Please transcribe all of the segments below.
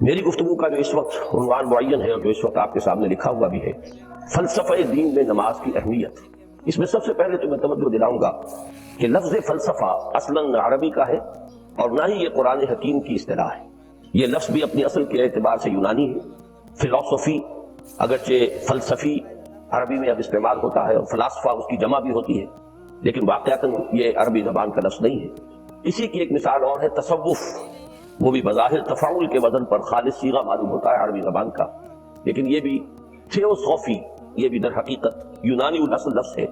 میری گفتگو کا جو اس وقت عنوان معین ہے اور جو اس وقت آپ کے سامنے لکھا ہوا بھی ہے، فلسفہ دین میں نماز کی اہمیت، اس میں سب سے پہلے تو میں توجہ دلاؤں گا کہ لفظ فلسفہ اصلاً نہ عربی کا ہے اور نہ ہی یہ قرآن حکیم کی اصطلاح ہے۔ یہ لفظ بھی اپنی اصل کے اعتبار سے یونانی ہے۔ فلسفی اگرچہ فلسفی عربی میں اب استعمال ہوتا ہے اور فلاسفہ اس کی جمع بھی ہوتی ہے، لیکن واقعتاً یہ عربی زبان کا لفظ نہیں ہے۔ اسی کی ایک مثال اور ہے تصوف، وہ بھی بظاہر تفاعل کے وزن پر خالص صیغہ معلوم ہوتا ہے عربی زبان کا، لیکن یہ بھی تھیوسوفی، یہ بھی در حقیقت یونانی الاصل لفظ ہے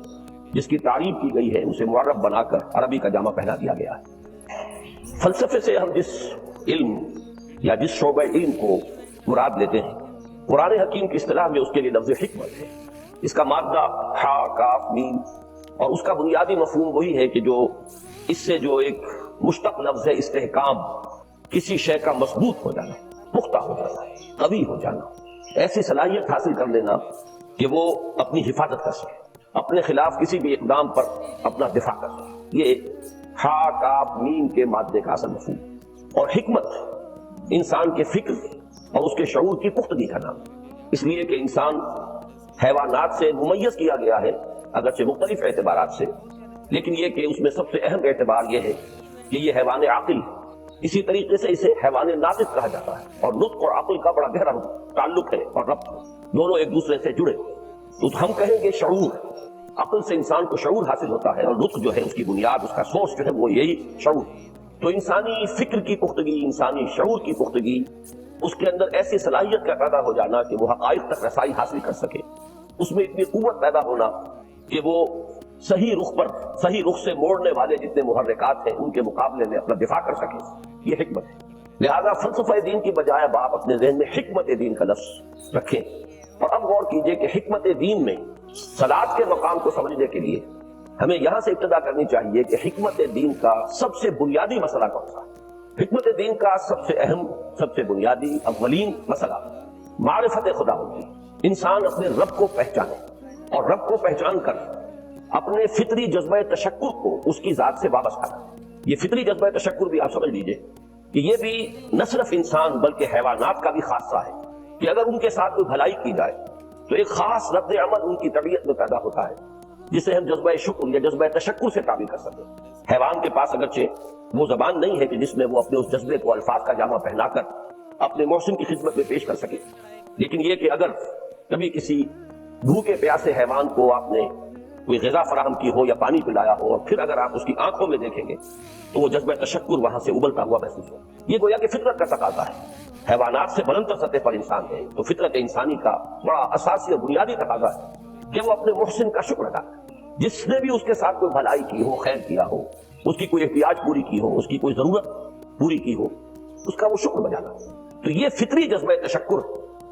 جس کی تعریف کی گئی ہے، اسے معرب بنا کر عربی کا جامع پہنا دیا گیا ہے۔ فلسفے سے ہم جس علم یا جس شعبہ علم کو مراد لیتے ہیں، قرآن حکیم کی اصطلاح میں اس کے لیے لفظ حکمت ہے۔ اس کا مادہ ہا کاف میم، اور اس کا بنیادی مفہوم وہی ہے کہ جو اس سے جو ایک مشتق لفظ ہے استحکام، کسی شے کا مضبوط ہو جانا، پختہ ہو جانا، قوی ہو جانا، ایسی صلاحیت حاصل کر لینا کہ وہ اپنی حفاظت کر سکے، اپنے خلاف کسی بھی اقدام پر اپنا دفاع کر سکے۔ یہ ہا کاف میم کے مادے کا اصل مفہوم۔ اور حکمت انسان کے فکر اور اس کے شعور کی پختگی کا نام، اس لیے کہ انسان حیوانات سے ممیز کیا گیا ہے اگرچہ مختلف اعتبارات سے، لیکن یہ کہ اس میں سب سے اہم اعتبار یہ ہے کہ یہ حیوان عاقل، اسی طریقے سے اسے حیوان ناطق کہا جاتا ہے، اور نطق اور عقل کا بڑا گہرا تعلق ہے اور ربط، دونوں ایک دوسرے سے جڑے۔ تو ہم کہیں گے شعور، عقل سے انسان کو شعور حاصل ہوتا ہے، اور نطق جو ہے اس کی بنیاد، اس کا سورس جو ہے وہ یہی شعور۔ تو انسانی فکر کی پختگی، انسانی شعور کی پختگی، اس کے اندر ایسی صلاحیت کا پیدا ہو جانا کہ وہ حقائق تک رسائی حاصل کر سکے، اس میں اتنی قوت پیدا ہونا کہ وہ صحیح رخ پر، صحیح رخ سے موڑنے والے جتنے محرکات ہیں ان کے مقابلے میں اپنا دفاع کر سکے، یہ حکمت ہے۔ لہذا فلسفہ دین کی بجائے اب آپ اپنے ذہن میں حکمت دین کا لفظ رکھیں، اور اب غور کیجئے کہ حکمت دین میں صلاۃ کے مقام کو سمجھنے کے لیے ہمیں یہاں سے ابتدا کرنی چاہیے کہ حکمت دین کا سب سے بنیادی مسئلہ کون سا ہے۔ حکمت دین کا سب سے اہم، سب سے بنیادی، اولین مسئلہ معرفت خدا ہوتی ہے۔ انسان اپنے رب کو پہچانے، اور رب کو پہچان کر اپنے فطری جذبہ تشکر کو اس کی ذات سے وابستہ کرے۔ یہ فطری جذبہ تشکر بھی آپ سمجھ لیجئے کہ یہ بھی نہ صرف انسان بلکہ حیوانات کا بھی خاصہ ہے کہ اگر ان کے ساتھ کوئی بھلائی کی جائے تو ایک خاص رد عمل ان کی طبیعت میں پیدا ہوتا ہے جسے ہم جذبہ شکر یا جذبہ تشکر سے تعبیر کر سکیں۔ حیوان کے پاس اگرچہ وہ زبان نہیں ہے کہ جس میں وہ اپنے اس جذبے کو الفاظ کا جامع پہنا کر اپنے محسن کی خدمت میں پیش کر سکے، لیکن یہ کہ اگر کبھی کسی بھوکے پیاسے حیوان کو آپ نے کوئی غذا فراہم کی ہو یا پانی پلایا ہو، اور پھر اگر آپ اس کی آنکھوں میں دیکھیں گے تو وہ جذبہ تشکر وہاں سے ابلتا ہوا محسوس ہو۔ یہ گویا کہ فطرت کا تقاضا ہے، حیوانات سے بلندتر سطح پر انسان ہے، تو فطرت انسانی کا بڑا اساسی اور بنیادی تقاضا ہے کہ وہ اپنے محسن کا شکر ادا کرے۔ جس نے بھی اس کے ساتھ کوئی بھلائی کی ہو، خیر کیا ہو، اس کی کوئی احتیاج پوری کی ہو، اس کی کوئی ضرورت پوری کی ہو، اس کا وہ شکر بجانا۔ تو یہ فطری جذبہ تشکر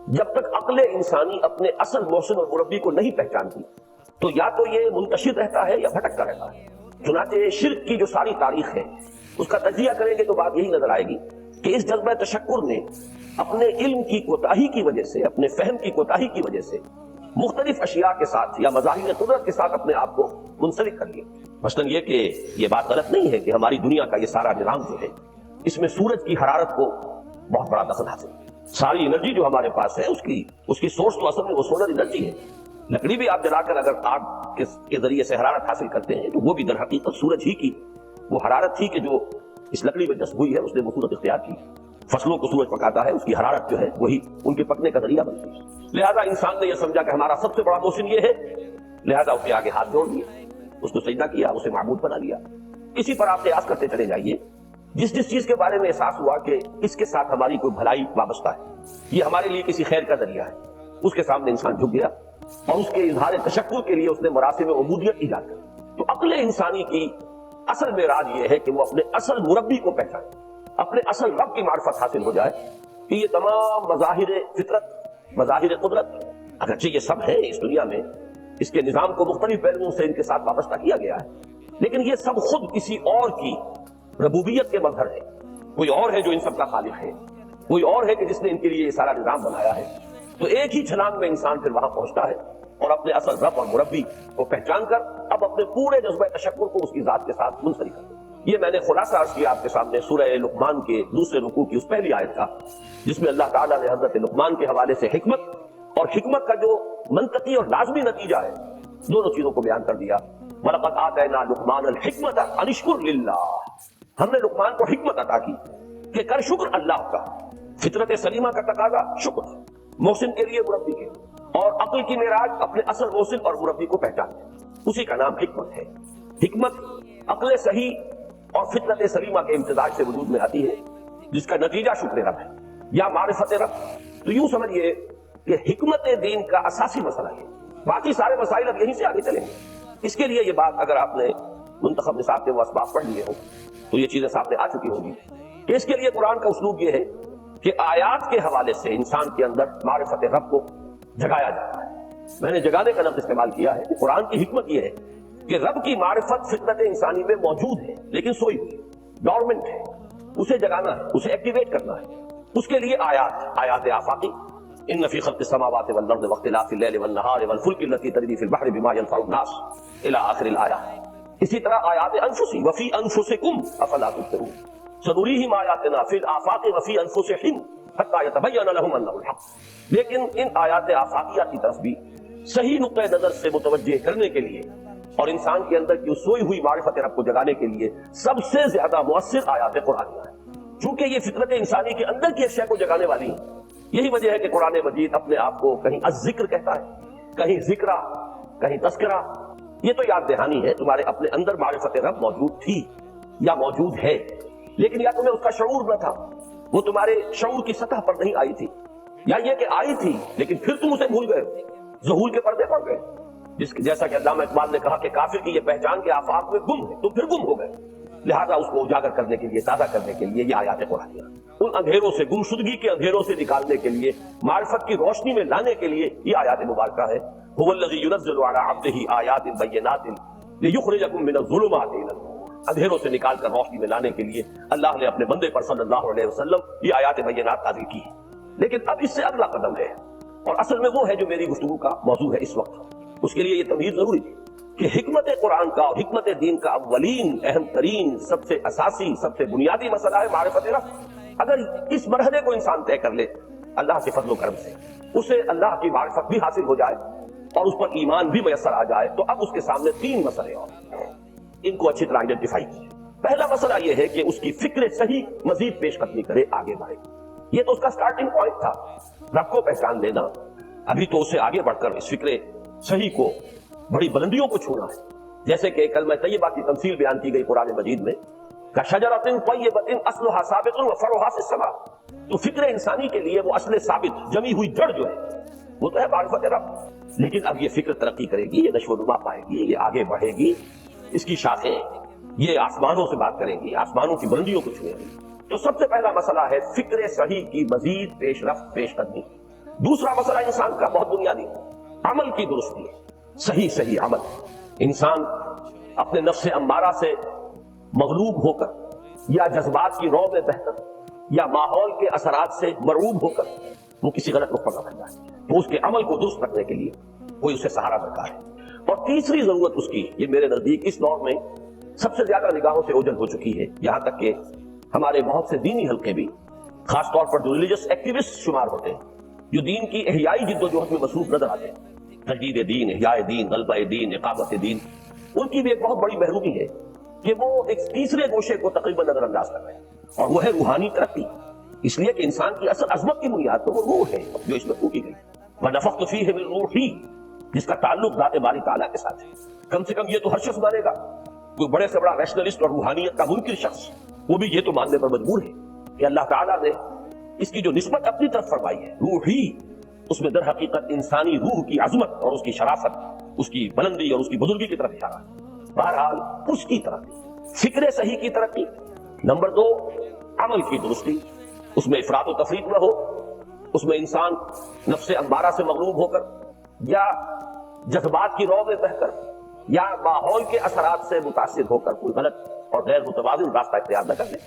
جب تک عقل انسانی اپنے اصل محسن اور مربی کو نہیں پہچانتی تو یا تو یہ منتشر رہتا ہے یا بھٹکتا رہتا ہے۔ چنانچہ شرک کی جو ساری تاریخ ہے اس کا تجزیہ کریں گے تو بات یہی نظر آئے گی کہ اس جذبہ تشکر نے اپنے علم کی کوتاہی کی وجہ سے، اپنے فہم کی کوتاہی کی وجہ سے مختلف اشیاء کے ساتھ یا مظاہر قدرت کے ساتھ اپنے آپ کو منسلک کر لیا۔ مثلاً یہ کہ یہ بات غلط نہیں ہے کہ ہماری دنیا کا یہ سارا نظام جو ہے اس میں سورج کی حرارت کو بہت بڑا دخل حاصل ہے۔ ساری انرجی جو ہمارے پاس ہے اس کی سورس تو اصل میں وہ سولر انرجی ہے۔ لکڑی بھی آپ جلا کر اگر آگ کے ذریعے سے حرارت حاصل کرتے ہیں تو وہ بھی در حقیقت سورج ہی کی وہ حرارت تھی کہ جو اس لکڑی میں جذب ہوئی ہے، اس نے وہ صورت اختیار کی۔ فصلوں کو سورج پکاتا ہے، اس کی حرارت جو ہے وہی ان کے پکنے کا ذریعہ بنتی ہے۔ لہذا انسان نے یہ سمجھا کہ ہمارا سب سے بڑا محسن یہ ہے، لہذا اس کے آگے ہاتھ جوڑ دیے، اس کو سجدہ کیا، اسے معبود بنا لیا۔ اسی پر آپ قیاس کرتے چلے جائیے، جس چیز کے بارے میں احساس ہوا کہ اس کے ساتھ ہماری کوئی بھلائی وابستہ ہے، یہ ہمارے لیے کسی خیر کا ذریعہ ہے، اس کے سامنے انسان جھک گیا اور اس کے اظہار تشکر کے لیے اس نے مراسم عبودیت ایجاد کر۔ تو عقل انسانی کی اصل معراج یہ ہے کہ وہ اپنے اصل مربی کو پہچانے، اپنے اصل رب کی معرفت حاصل ہو جائے کہ یہ تمام مظاہر فطرت، مظاہر قدرت، اگرچہ یہ سب ہے اس دنیا میں، اس کے نظام کو مختلف پہلوؤں سے ان کے ساتھ وابستہ کیا گیا ہے، لیکن یہ سب خود کسی اور کی ربوبیت کے مظہر ہے۔ کوئی اور ہے جو ان سب کا خالق ہے، کوئی اور ہے کہ جس نے ان کے لیے یہ سارا نظام بنایا ہے۔ تو ایک ہی چھلانگ میں انسان پھر وہاں پہنچتا ہے اور اپنے اصل رب اور مربی کو پہچان کر اب اپنے پورے جذبہ تشکر کو اس کی ذات کے ساتھ منسلک کرتا ہے۔ یہ میں نے خلاصہ عرض کیا آپ کے سامنے سورہ لقمان کے دوسرے رکوع کی اس پہلی آیت کا، جس میں اللہ تعالیٰ نے حضرت لقمان کے حوالے سے حکمت اور حکمت کا جو منطقی اور لازمی نتیجہ ہے دونوں چیزوں کو بیان کر دیا۔ وَلَقَدْ آتَيْنَا لُقْمَانَ الْحِكْمَةَ أَنِ اشْكُرْ لِلَّهِ، ہم نے لقمان کو حکمت عطا کی کہ کر شکر اللہ کا۔ فطرت سلیمہ کا تقاضا شکر، محسن کے لیے مربی کے، اور عقل کی معراج اپنے اصل محسن اور مربی کو پہچاننا، اسی کا نام حکمت ہے۔ حکمت عقل صحیح اور فطرت سلیمہ کے امتزاج سے وجود میں آتی ہے، جس کا نتیجہ شکر رب ہے یا معرفت رب۔ تو یوں سمجھیے کہ حکمت دین کا اساسی مسئلہ ہے، باقی سارے مسائل اب یہیں سے آگے چلیں گے۔ اس کے لیے یہ بات اگر آپ نے منتخب نصاب کے وہ اسباب پڑھ لیے ہو تو یہ چیزیں سامنے آ چکی ہوگی کہ اس کے لیے قرآن کا اسلوب یہ ہے کہ آیات کے حوالے سے انسان کے اندر معرفت رب کو جگایا جاتا ہے۔ میں نے جگانے کا لفظ استعمال کیا ہے کہ قرآن کی حکمت یہ ہے کہ رب کی معرفت فطرت انسانی میں موجود ہے لیکن سوئی ہوئی ڈورمنٹ ہے، اسے جگانا ہے، اسے ایکٹیویٹ کرنا ہے۔ اس کے لیے آیات آفاقی، ان فی خلق السماوات والارض واختلاف اللیل والنہار والفلک التي تجری فی البحر بما ينفع الناس الی آخر الآیہ۔ اسی طرح آیات انفسی وفی انفسکم افلا تبصرون سنریہم آیاتنا فی الآفاق وفی انفسہم حتی یتبین لہم انہ الحق۔ لیکن ان آیات آفاقیہ کی طرف بھی صحیح نقطہ نظر سے متوجہ کرنے کے لیے اور انسان کے اندر کی سوئی ہوئی معرفت رب کو جگانے کے لیے سب سے زیادہ مؤثر آیات قرآنیہ ہیں، چونکہ یہ فطرت انسانی کے اندر کی اشیاء کو جگانے والی ہیں۔ یہی وجہ ہے کہ قرآن مجید اپنے آپ کو کہیں الذکر کہتا ہے، کہیں ذکرہ، کہیں تذکرہ۔ یہ تو یاد دہانی ہے، تمہارے اپنے اندر معرفت رب موجود تھی یا موجود ہے، لیکن یا تمہیں اس کا شعور نہ تھا، وہ تمہارے شعور کی سطح پر نہیں آئی تھی، یا یہ کہ آئی تھی لیکن پھر تم اسے بھول گئے، ذہول کے پردے پڑ گئے۔ جیسا کہ علامہ اقبال نے کہا کہ کافر کی یہ پہچان کے آفاق میں گم ہے، تم پھر گم ہو گئے۔ لہذا اس کو اجاگر کرنے کے لیے، تازہ کرنے کے لیے یہ آیات قرآنیہ، ان اندھیروں سے، گمشدگی کے اندھیروں سے نکالنے کے لیے، معرفت کی روشنی میں لانے کے لیے یہ آیات مبارکہ ہے۔ هو الذی ينزل على عبده آیات بینات لیخرجکم من الظلمات الى النور، اندھیروں سے نکال کر روشنی میں لانے کے لیے اللہ نے اپنے بندے پر صلی اللہ علیہ وسلم یہ آیات بینات نازل کی۔ لیکن اب اس سے اگلا قدم ہے، اور اصل میں وہ ہے جو میری گفتگو کا موضوع ہے اس وقت۔ اس کے لیے یہ تمہید ضروری تھی کہ حکمت قرآن کا اور حکمت دین کا اولین، اہم ترین، سب سے اساسی، سب سے بنیادی مسئلہ ہے معرفت رب۔ اگر اس مرحلے کو انسان طے کر لے اللہ کے فضل و کرم سے، اسے اللہ کی معرفت بھی حاصل ہو جائے اور اس پر ایمان بھی میسر آ جائے، تو اب اس کے سامنے تین مسئلے اور ان کو اچھی طرح آئیڈینٹیفائی کیجیے۔ پہلا مسئلہ یہ ہے کہ اس کی فکر صحیح مزید پیش قدمی کرے، آگے بڑھے۔ یہ تو اس کا سٹارٹنگ پوائنٹ تھا، رب کو پہچان لینا۔ ابھی تو اسے آگے بڑھ کر اس فکر صحیح کو، بڑی بلندیوں کو چھونا ہے، جیسے کہ کلمہ طیبہ کی تمثیل بیان کی گئی قرآن مجید میں، کشجرۃ طیبۃ اصلھا ثابت وفرعھا فی السماء۔ تو فکر انسانی کے لیے وہ اصل ثابت، جمی ہوئی جڑ جو ہے وہ تو ہے معرفت رب، لیکن اب یہ فکر ترقی کرے گی، یہ نشو و نما پائے گی، یہ آگے بڑھے گی، اس کی شاخیں یہ آسمانوں سے بات کریں گی، آسمانوں کی بلندیوں کو چھوئیں گی۔ تو سب سے پہلا مسئلہ ہے فکر صحیح کی مزید پیش رفت، پیش قدمی۔ دوسرا مسئلہ انسان کا بہت بنیادی عمل کی درستی، صحیح عمل۔ انسان اپنے نفس امارہ سے مغلوب ہو کر یا جذبات کی رو میں بہ کر یا ماحول کے اثرات سے مرعوب ہو کر وہ کسی غلط رخ پر نہ بن جائے، تو اس کے عمل کو درست رکھنے کے لیے کوئی اسے سہارا درکار ہے۔ اور تیسری ضرورت اس کی، یہ میرے نزدیک اس دور میں سب سے زیادہ نگاہوں سے اوجھل ہو چکی ہے، یہاں تک کہ ہمارے بہت سے دینی حلقے بھی، خاص طور پر جو ریلیجس ایکٹیوسٹ شمار ہوتے ہیں، جو دین کی احیائی جدوجہد میں مصروف نظر آتے ہیں، تجدید دین، احیاء دین، غلبہ دین، اقامت دین، ان کی بھی ایک بہت بڑی محرومی ہے کہ وہ ایک تیسرے گوشے کو تقریباً نظر انداز کر رہے ہیں، اور وہ ہے روحانی ترقی۔ اس لیے کہ انسان کی اصل عظمت کی بنیاد تو وہ روح ہے جو اس میں پھونکی گئی، وَنَفَخْتُ فِيهِ مِن رُوحِي، جس کا تعلق ذات باری تعالیٰ کے ساتھ ہے۔ کم سے کم یہ تو ہر شخص مانے گا، کوئی بڑے سے بڑا ریشنلسٹ اور روحانیت کا منکر شخص وہ بھی یہ تو ماننے پر مجبور ہے کہ اللہ تعالیٰ نے اس کی جو نسبت اپنی طرف فرمائی ہے روحی، اس میں در حقیقت انسانی روح کی عظمت اور اس کی شرافت، اس کی بلندی اور اس کی بزرگی کی طرف اشارہ ہے۔ بہرحال اس کی ترقی، فکر صحیح کی ترقی۔ نمبر 2، عمل کی درستی، اس میں افراط و تفریط نہ ہو، اس میں انسان نفس امارہ سے مغلوب ہو کر یا جذبات کی رو میں بہ کر یا ماحول کے اثرات سے متاثر ہو کر کوئی غلط اور غیر متوازن راستہ اختیار نہ کر لے۔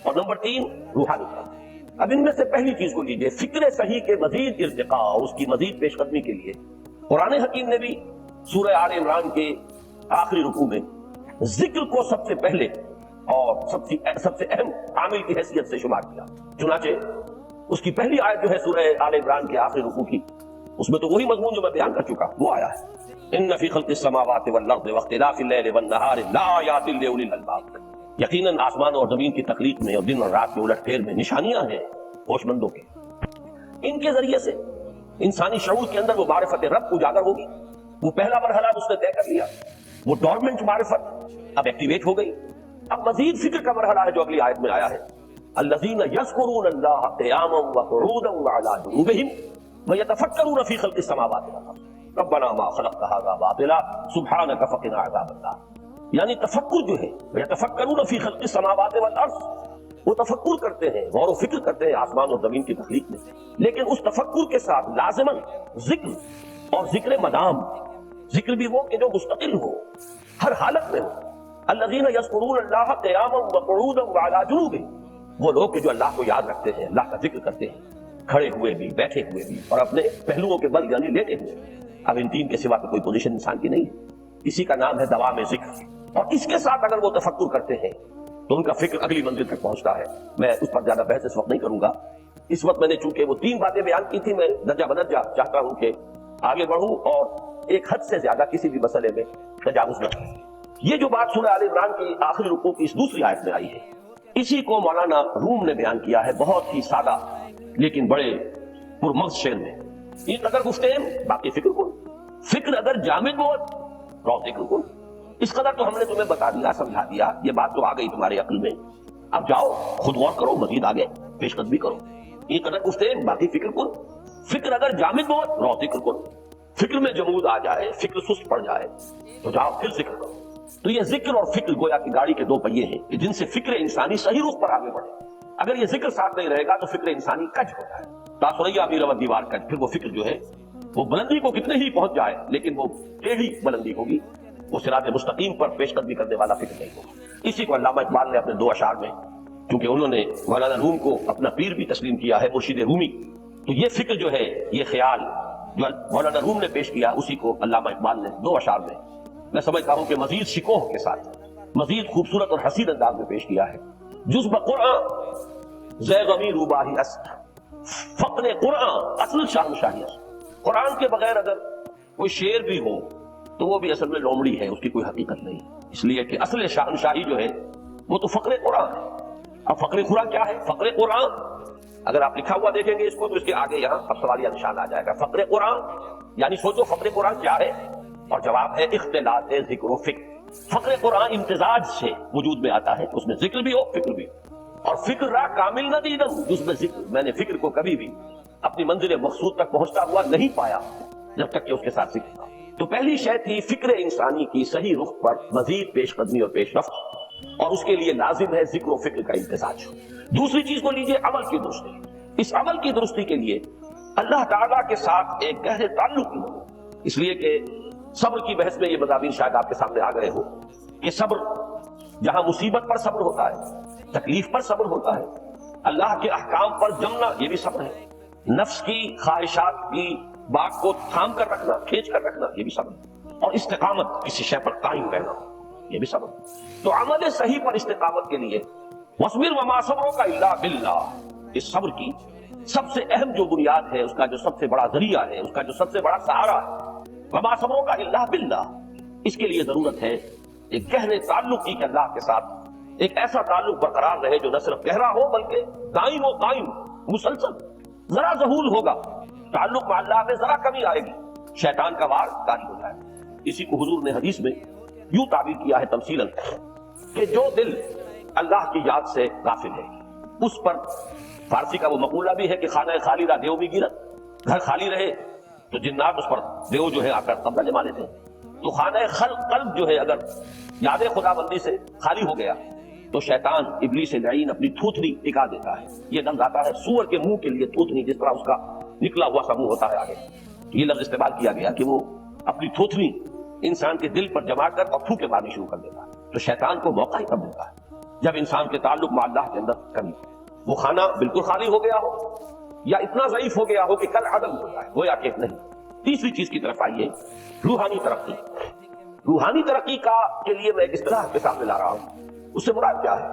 اور نمبر 3، روحانی ترقی۔ اب ان میں سے پہلی چیز کو لیجئے، فکر صحیح کے مزید ارتقاء اور اس کی مزید پیش قدمی کے لیے قرآن حکیم نے بھی سورہ آل عمران کے آخری رکوع میں ذکر کو سب سے پہلے اور سب سے اہم عامل کی حیثیت سے شمار کیا۔ چنانچہ اس کی پہلی آیت جو ہے سورہ آل عمران کے آخری رکوع کی، اس میں تو وہی مضمون جو میں بیان کر چکا وہ آیا ہے، ان فی خلق السماوات والارض واختلاف اللیل والنہار لآیات لأولی الالباب، یقیناً آسمان اور زمین کی تخلیق میں اور دن اور رات کے الٹ پھیر میں نشانیاں ہیں ہوش مندوں کے۔ ان کے ذریعے سے انسانی شعور کے اندر وہ معرفت رب اجاگر ہوگی۔ وہ پہلا مرحلہ اس نے طے کر لیا، وہ ڈورمنٹ معرفت اب ایکٹیویٹ ہو گئی۔ اب مزید فکر کا مرحلہ ہے جو اگلی آیت میں آیا ہے، الذین یذکرون اللہ قیاما وقعودا وعلی جنوبہم ویتفکرون فی خلق السماوات والارض ربنا ما خلقت ھذا باطلا سبحانک فقنا عذاب النار۔ یعنی تفکر جو ہے، یتفکرون فی خلق السماوات والارض، وہ تفکر کرتے ہیں، غور و فکر کرتے ہیں آسمان اور زمین کی تخلیق میں، لیکن اس تفکر کے ساتھ لازماً ذکر اور ذکر مدام، ذکر بھی وہ کہ جو مستقل ہو، ہر حالت میں ہو۔ الذین یذکرون اللہ قیاما وقعودا وعلی جنوبہم، وہ لوگ کہ جو اللہ کو یاد رکھتے ہیں، اللہ کا ذکر کرتے ہیں، کھڑے ہوئے بھی، بیٹھے ہوئے بھی، اور اپنے پہلوؤں کے بل یعنی لیٹے ہوئے۔ اب ان تین کے سوا تو کوئی پوزیشن انسان کی نہیں ہے، اسی کا نام ہے دوام ذکر۔ اور اس کے ساتھ اگر وہ تفکر کرتے ہیں تو ان کا فکر اگلی منزل تک پہنچتا ہے۔ میں اس پر زیادہ بحث اس وقت نہیں کروں گا، اس وقت میں نے چونکہ وہ تین باتیں بیان کی تھی، میں درجہ بدرجہ چاہتا ہوں کہ آگے بڑھوں اور ایک حد سے زیادہ کسی بھی مسئلے میں تجاوز نہ کروں۔ یہ جو بات سورہ آل عمران کی آخری رکوع کی اس دوسری آیت میں آئی ہے، اسی کو مولانا روم نے بیان کیا ہے بہت ہی سادہ لیکن بڑے پرمغز شعر میں۔ یہ قدر گفتیم باقی فکر کن، فکر اگر جامد بہت رو ذکر کن۔ اس قدر تو ہم نے تمہیں بتا دیا، سمجھا دیا، یہ بات تو آ گئی تمہارے عقل میں، اب جاؤ خود غور کرو، مزید آگے پیش قدمی کرو۔ یہ قدر گفتیم باقی فکر کن، فکر اگر جامد بہت رو ذکر کن۔ فکر میں جمود آ جائے، فکر سست پڑ جائے تو جاؤ پھر ذکر کرو۔ تو یہ ذکر اور فکر گویا کہ گاڑی کے دو پہیے ہیں کہ جن سے فکر انسانی صحیح رخ پر آگے بڑھے۔ اگر یہ ذکر ساتھ نہیں رہے گا تو فکر انسانی کج ہو جائے، تاثریا بھی رود دیوار کج، پھر وہ فکر جو ہے وہ بلندی کو کتنے ہی پہنچ جائے لیکن وہ ٹیڑھی بلندی ہوگی، وہ صراط مستقیم پر پیش قدمی کرنے والا فکر نہیں ہوگا۔ اسی کو علامہ اقبال نے اپنے دو اشعار میں، کیونکہ انہوں نے مولانا روم کو اپنا پیر بھی تسلیم کیا ہے، مرشد رومی، تو یہ فکر جو ہے، یہ خیال جو مولانا روم نے پیش کیا، اسی کو علامہ اقبال نے دو اشعار میں میں سمجھتا ہوں کہ مزید شکوہ کے ساتھ مزید خوبصورت اور حسین انداز میں پیش کیا ہے۔ جز بقرآن زے غمی روباہی است، فقر قرآن اصل شاہنشاہی است۔ قرآن کے بغیر اگر کوئی شعر بھی ہو تو وہ بھی اصل میں لومڑی ہے، اس کی کوئی حقیقت نہیں، اس لیے کہ اصل شاہنشاہی جو ہے وہ تو فقر قرآن ہے۔ اب فقر قرآن کیا ہے؟ فقر قرآن اگر آپ لکھا ہوا دیکھیں گے اس کو تو اس کے آگے یہاں اب سوالیہ نشان آ جائے گا۔ فقر قرآن یعنی سوچو فقر قرآن کیا ہے، اور جواب ہے اختلاط ذکر و فکر۔ فقر قرآن امتزاج سے وجود میں آتا ہے، اس میں ذکر بھی ہو فکر بھی ہو، اور فکر را کامل نہ دیدم جس میں ذکر، میں نے فکر کو کبھی بھی اپنی منزل مقصود تک پہنچتا ہوا نہیں پایا جب تک کہ اس کے ساتھ ذکر تھا۔ تو پہلی شے تھی فکر انسانی کی صحیح رخ پر مزید پیش قدمی اور پیش رفت، اور اس کے لیے لازم ہے ذکر و فکر کا امتزاج۔ دوسری چیز کو لیجئے عمل کی درستی۔ اس عمل کی درستی کے لیے اللہ تعالیٰ کے ساتھ ایک گہرے تعلق کی ضرورت، اس لیے کہ صبر کی بحث میں یہ مضامین شاید آپ کے سامنے آ گئے ہو کہ صبر جہاں مصیبت پر صبر ہوتا ہے، تکلیف پر صبر ہوتا ہے، اللہ کے احکام پر جمنا یہ بھی صبر ہے، نفس کی خواہشات کی بات کو تھام کر رکھنا، کھینچ کر رکھنا یہ بھی صبر ہے، اور استقامت کسی شے پر قائم رہنا یہ بھی صبر ہے۔ تو عمل صحیح پر استقامت کے لیے وَاصْبِرْ وَمَا صَبْرُكَ إِلَّا بِاللَّهِ، اس صبر کی سب سے اہم جو بنیاد ہے، اس کا جو سب سے بڑا ذریعہ ہے، اس کا جو سب سے بڑا سہارا ہے، وَمَا صَبْرُكَ إِلَّا بِاللَّهِ، اس کے لیے ضرورت ہے ایک گہرے تعلق کی کہ اللہ کے ساتھ ایک ایسا تعلق برقرار رہے جو نہ صرف گہرا ہو بلکہ دائم و قائم مسلسل۔ ذرا ظہور ہوگا تعلق مع اللہ میں، ذرا کمی آئے گی شیطان کا وار طاری ہو جائے گا۔ اسی کو حضور نے حدیث میں یوں تعبیر کیا ہے تمثیلاً کہ جو دل اللہ کی یاد سے غافل ہے اس پر، فارسی کا وہ مقولہ بھی ہے کہ خانہ خالی را دیو بھی گرت، گھر خالی رہے تو جنات اس پر دیو جو ہے آ کر قبضہ جما لیتے ہیں۔ تو خانہ قلب جو ہے اگر یاد خدا بندی سے خالی ہو گیا تو شیطان ابلیس لعین اپنی تھوتنی ٹکا دیتا ہے۔ یہ لفظ آتا ہے سور کے منہ کے لیے تھوتنی، جس طرح اس کا نکلا ہوا سا منہ ہوتا ہے آگے، یہ لفظ استعمال کیا گیا کہ وہ اپنی تھوتنی انسان کے دل پر جما کر اور پھوکے مارنی شروع کر دیتا ہے۔ تو شیطان کو موقع ہی کب ملتا ہے جب انسان کے تعلق مع اللہ کے اندر کمی، وہ خانہ بالکل خالی ہو گیا ہو یا اتنا ضعیف ہو گیا ہو کہ کل عدم ہو جائے، گویا کہ نہیں۔ تیسری چیز کی طرف آئیے، روحانی ترقی۔ روحانی ترقی کے لیے میں ایک اصطلاح کے سامنے لا رہا ہوں، اس سے مراد کیا ہے؟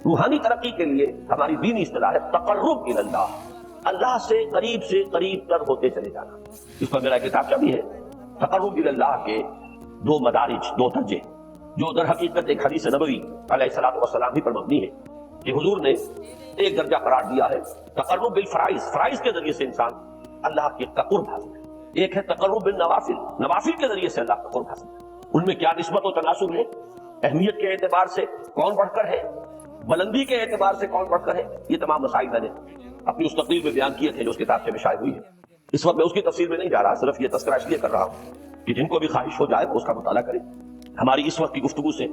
روحانی ترقی کے لیے ہماری دینی اصطلاح ہے تقرب الی اللہ، اللہ سے قریب تر ہوتے چلے جانا۔ اس پر میرا کتابچہ بھی ہے، تقرب الی اللہ کے دو مدارج، دو درجے، جو در حقیقت ایک حدیث نبوی علیہ الصلوۃ والسلام ہی پر مبنی ہے کہ حضور نے ایک درجہ قرار دیا ہے تقرب بالفرائض، فرائض کے ذریعے سے انسان اللہ کے قرب حاصل ہے۔ ایک ہے تقرب بالنوافل، نوافل کے ذریعے سے اللہ کا قرب حاصل ہے۔ ان میں کیا نسبت و تناسب ہے؟ اہمیت کے اعتبار سے کون بڑھ کر ہے، بلندی کے اعتبار سے کون بڑھ کر ہے، یہ تمام مسائل میں نے اپنی اس تقریر میں بیان کیے تھے جو اس کتاب سے شائع ہوئی ہے۔ اس وقت میں اس کی تفصیل میں نہیں جا رہا، صرف یہ تذکرہ اس لیے کر رہا ہوں کہ جن کو بھی خواہش ہو جائے وہ اس کا مطالعہ کرے۔ ہماری اس وقت کی گفتگو سے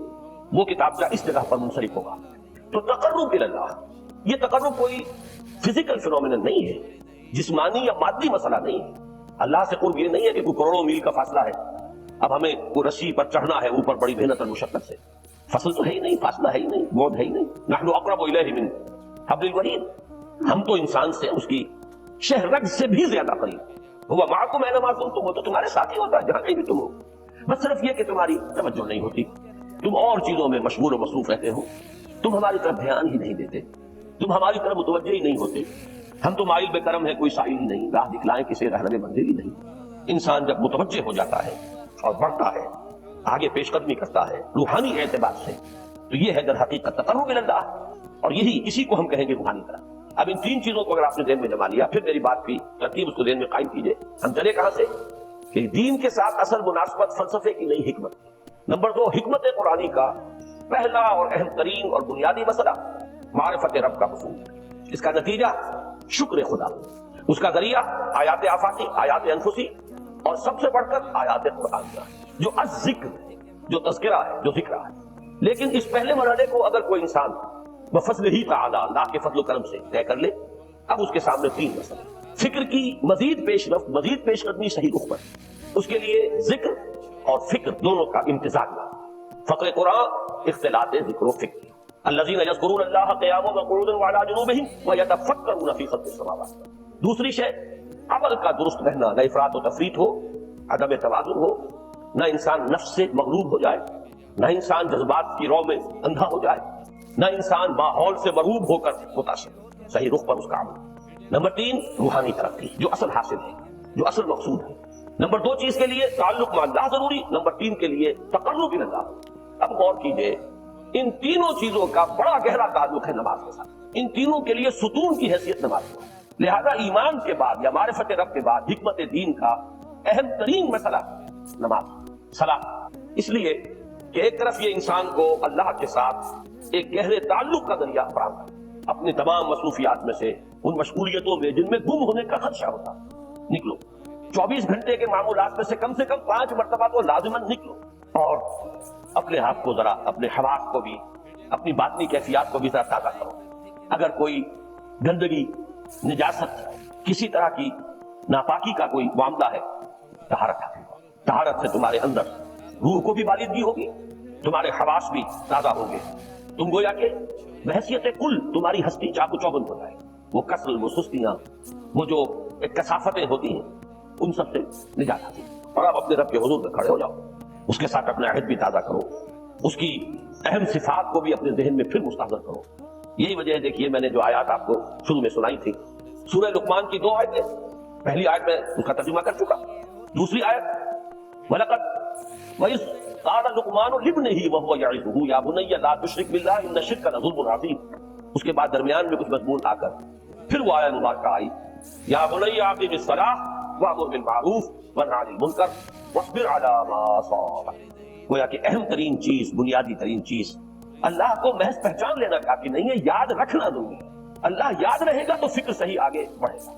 وہ کتابچہ اس جگہ پر منصرف ہوگا۔ تو تقرب الی اللہ، یہ تقرب کوئی فزیکل فینومینن نہیں ہے، جسمانی یا مادی مسئلہ نہیں ہے۔ اللہ سے قرب یہ نہیں ہے کہ کوئی کروڑوں میل کا فاصلہ ہے، اب ہمیں کوئی رسی پر چڑھنا ہے اوپر بڑی محنت اور مشقت سے، فصل تو ہے ہی نہیں، فاصلہ ہے ہی نہیں، بعد ہے ہی نہیں۔ نحن اقرب الیہ من حبل الورید، ہم تو انسان سے اس کی شہرگ سے بھی زیادہ قریب۔ وہ معکم اینما کنتم، وہ تو تمہارے ساتھ ہی ہوتا ہے جہاں کہیں بھی تم ہو، بس صرف یہ کہ تمہاری توجہ نہیں ہوتی، تم اور چیزوں میں مشغول و مصروف رہتے ہو، تم ہماری طرف دھیان ہی نہیں دیتے، تم ہماری طرف متوجہ ہی نہیں ہوتے۔ ہم تو مائل بے کرم ہے، کوئی سائل ہی نہیں، راہ دکھلائیں کسی رہنمے منزل ہی نہیں۔ انسان جب متوجہ ہو جاتا ہے اور بڑھتا ہے، آگے پیش قدمی کرتا ہے روحانی اعتبار سے، تو یہ ہے در حقیقت تقرب الی اللہ، اور یہی اسی کو ہم کہیں گے روحانی طرح۔ اب ان تین چیزوں کو اگر آپ نے ذہن میں جما لیا، پھر میری بات کی ترتیب اس کو ذہن میں قائم کیجئے۔ ہم چلے کہاں سے؟ کہ دین کے ساتھ اصل مناسبت فلسفے کی نہیں، حکمت۔ نمبر 2، حکمت قرآنی کا پہلا اور اہم ترین اور بنیادی مسئلہ معرفت رب کا حصول، اس کا نتیجہ شکر خدا، اس کا ذریعہ آیات آفاقی، آیات انفسی، اور سب سے بڑھ کر آیات قرآن کا جو الذکر، جو تذکرہ ہے، جو ذکر ہے۔ لیکن اس پہلے مرحلے کو اگر کوئی انسان بفضل ہی تعالی، اللہ کے فضل و کرم سے طے کر لے، اب اس کے سامنے تین مسئلے، فکر کی مزید پیش رفت، مزید پیش قدمی صحیح رخ پر، اس کے لیے ذکر اور فکر دونوں کا امتزاج لا۔ فقر قرآن اختلاط ذکر و فکر، الذین یذکرون اللہ قیاما وقعودا وعلی جنوبہم ویتفکرون فی خلق السماوات۔ دوسری شے عمل کا درست رہنا، نہ افراط و تفریط ہو، عدم توازن ہو، نہ انسان نفس سے مغلوب ہو جائے، نہ انسان جذبات کی رو میں اندھا ہو جائے، نہ انسان ماحول سے مرعوب ہو کر متاثر، صحیح رخ پر اس کا عمل۔ نمبر 3، روحانی ترقی، جو اصل حاصل ہے، جو اصل مقصود ہے۔ نمبر 2 چیز کے لیے تعلق مع اللہ ضروری، نمبر 3 کے لیے تقرب الی اللہ۔ اب غور کیجئے، ان تینوں چیزوں کا بڑا گہرا تعلق ہے نماز کے ساتھ، ان تینوں کے لیے ستون کی حیثیت نماز ہے۔ لہذا ایمان کے بعد یا معرفت رب کے بعد حکمت دین کا اہم ترین مسئلہ نماز، صلاۃ، اس لیے کہ ایک طرف یہ انسان کو اللہ کے ساتھ ایک گہرے تعلق کا ذریعہ فراہم کرتا، اپنے تمام مصروفیات میں سے، ان مشغولیتوں میں جن میں گم ہونے کا خدشہ ہوتا، نکلو 24 گھنٹے کے معمولات میں سے کم 5 مرتبہ تو لازماً نکلو، اور اپنے آپ کو ذرا، اپنے حواس کو بھی، اپنی باطنی کیفیات کو بھی ذرا تازہ کرو۔ اگر کوئی گندگی، نجاست، کسی طرح کی ناپاکی کا کوئی معاملہ ہے، طہارت حاصل کرو۔ طہارت سے تمہارے اندر روح کو بھی بالندگی ہوگی، تمہارے حواس بھی تازہ ہوں گے، تم گویا کہ بحیثیت کل تمہاری ہستی چاق و چوبند ہو جائے، وہ کسل، وہ سستیاں، وہ جو کثافتیں ہوتی ہیں، ان سب سے نجات حاصل۔ اور اب اپنے رب کے حضور میں کھڑے ہو جاؤ، اس کے ساتھ اپنا عہد بھی تازہ کرو، اس کی اہم صفات کو بھی اپنے ذہن میں پھر مستحضر کرو۔ یہی وجہ ہے، دیکھیے میں نے جو آیات آپ کو شروع میں سنائی تھی، سورہ لقمان کی 2 آیتیں، پہلی آیت میں اس کا ترجمہ کر چکا، دوسری آیت وَلَقَدْ وَإِذْ قَالَ لُقْمَانُ لِابْنِهِ وَهُوَ يَعِظُهُ يَا بُنَيَّ لَا تُشْرِكْ بِاللَّهِ إِنَّ الشِّرْكَ لَظُلْمٌ عَظِيمٌ۔ اس کے بعد درمیان میں کچھ مضمون آ کر پھر وہ آیت مبارکہ آئی، یا بنی اقم الصلاۃ وامر بالمعروف وانہی عن المنکر واصبر علی ما اصابک۔ گویا کہ اہم ترین چیز، بنیادی ترین چیز، اللہ کو محض پہچان لینا کافی نہیں ہے، یاد رکھنا ضروری ہے۔ اللہ یاد رہے گا تو فکر صحیح آگے بڑھے گا۔